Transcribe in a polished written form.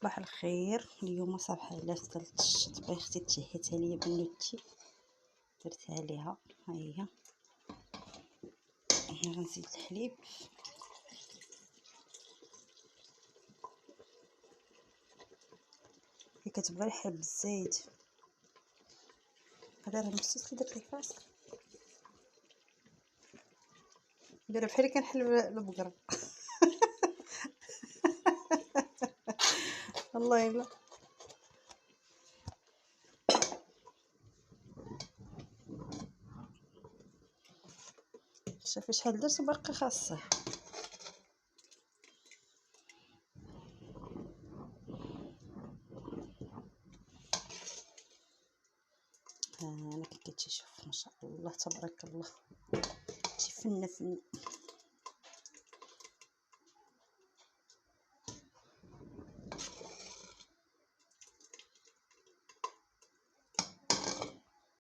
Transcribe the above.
صباح الخير. اليوم صباح على درت طبيختي تجهزها ليا بنوتي، درتها ليها. ها هي هنا غنزيد الحليب، هي كتبغي الحليب بالزايد. هذا راه مسوس كي درت ليه فاس، دايره بحال كنحلب البقره. والله الا شوفي شحال درت وباقي خاصه. ها انا كي كتشوف ما شاء الله تبارك الله، شي فنه فنه.